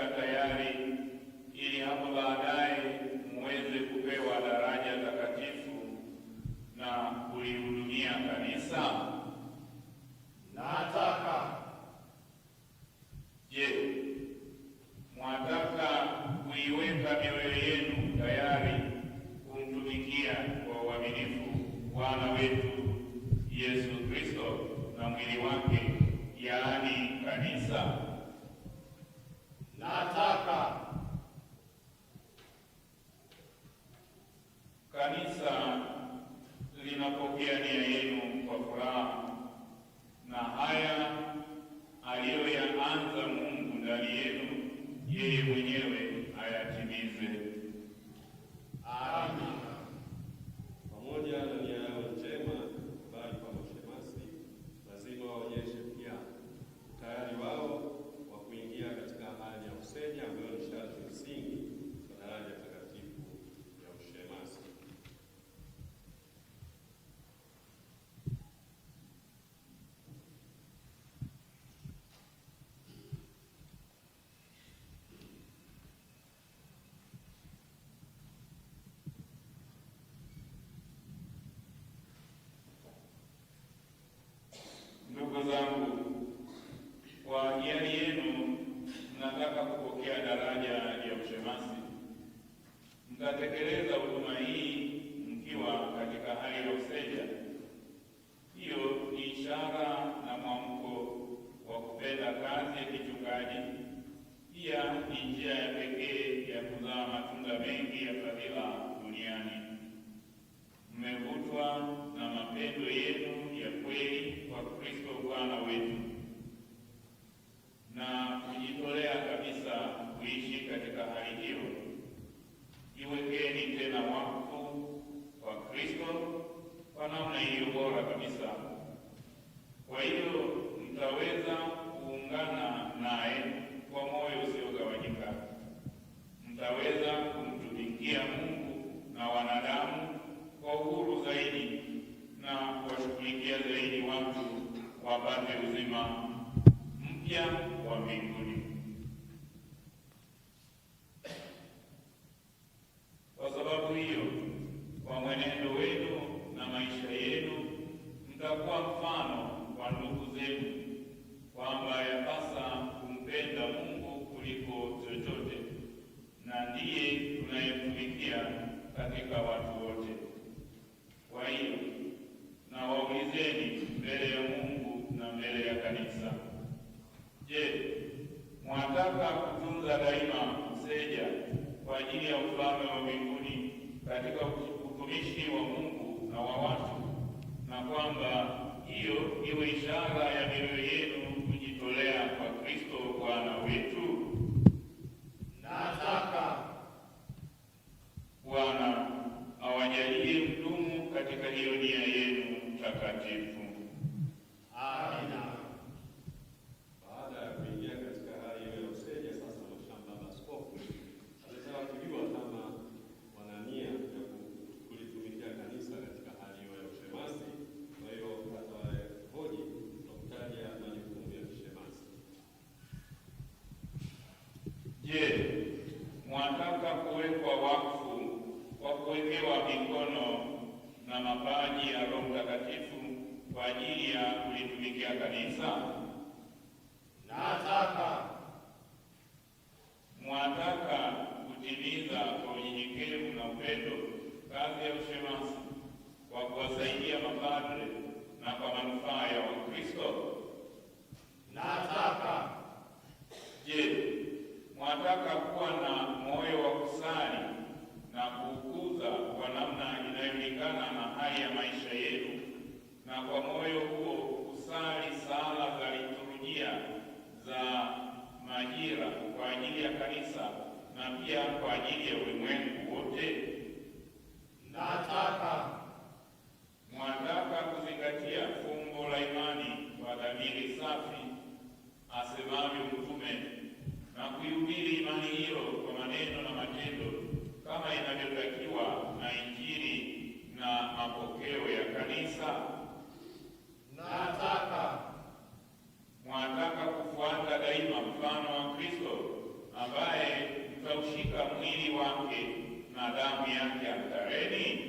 tayari, ili hapo baadaye muweze kupewa daraja takatifu na kulihudumia kanisa? Nataka. Je, mwataka kuiweka mioyo yenu tayari kumtumikia kwa uaminifu Bwana wetu Yesu Kristo na mwili wake, yaani kanisa? Nataka. Kanisa linapokea nia yenu kwa furaha, na haya aliyoyaanza Mungu ndani yenu, yeye mwenyewe ayatimize. Amina. Pamoja na nia yao njema, bali kwa mashemasi lazima waonyeshe pia utayari wao wa kuingia katika hali ya useja, ambayo ni sharti msingi kwa daraja takatifu ya ushemasi. Ndugu zangu, kwa hiari yenu mnataka kupokea daraja ya ushemasi. Mtatekeleza huduma hii mkiwa katika hali ya useja. Hiyo ni ishara na mwamko wa kupenda kazi ya kichungaji. Pia ni njia ya pekee ya kuzaa matunda mengi ya fadhila duniani. Mmevutwa na mapendo yenu ya kweli kwa Kristo Bwana wetu na kujitolea kabisa kuishi katika hali hiyo. Iwekeni tena wakfu kwa Kristo kwa namna iliyo bora kabisa. Kwa hiyo mtaweza kuungana naye kwa moyo usiogawanyika. Mtaweza kumtumikia Mungu na wanadamu kwa uhuru zaidi na kuwashughulikia zaidi watu wapate uzima mpya wa mbinguni. Kwa sababu hiyo, kwa mwenendo wenu na maisha yenu mtakuwa mfano kwa ndugu zenu kwamba yapasa kumpenda Mungu kuliko chochote, na ndiye tunayemtumikia katika watu wote. Kwa hiyo na waulizeni mbele ya Mungu na mbele ya kanisa, je, mwataka kutunza daima useja kwa ajili ya ufalme wa mbinguni katika utumishi wa Mungu na wa watu, na kwamba hiyo iwe ishara ya mioyo yenu kujitolea kwa Kristo Bwana wetu? Nataka. Bwana awajalie mdumu katika hiyo nia yenu takatifu. Amina. Baada ya kuingia katika hali hiyo ya useja, sasa mashamba baba askofu ametarajiwa kama wana nia ya kulitumikia kanisa katika hali hiyo ya ushemasi. Kwa hiyo atawahoji na kutaja majukumu ya kishemasi. Je, mwataka kuwekwa wakfu kwa kuwekewa mikono na mapaji ya Roho Mtakatifu kwa ajili ya kulitumikia kanisa? Nataka. Mwataka kutimiza kwa unyenyekevu na upendo kazi ya ushemasi kwa kuwasaidia mapadre na kwa manufaa ya Wakristo? Nataka. Je, mwataka kuwa na moyo wa kusali na kuukuza kwa namna inayolingana na hali ya maisha yenu, na kwa moyo huo kusali sala za liturujia za majira kwa ajili ya kanisa na pia kwa ajili ya ulimwengu wote? Nataka. Mwataka kuzingatia fumbo la imani kwa dhamiri safi, asemavyo Mtume, na kuihubiri imani hiyo kwa maneno na matendo kama inavyotakiwa na Injili na mapokeo ya kanisa? Nataka. Mwataka kufuata daima mfano wa Kristo ambaye katika mwili wake na damu yake altareni?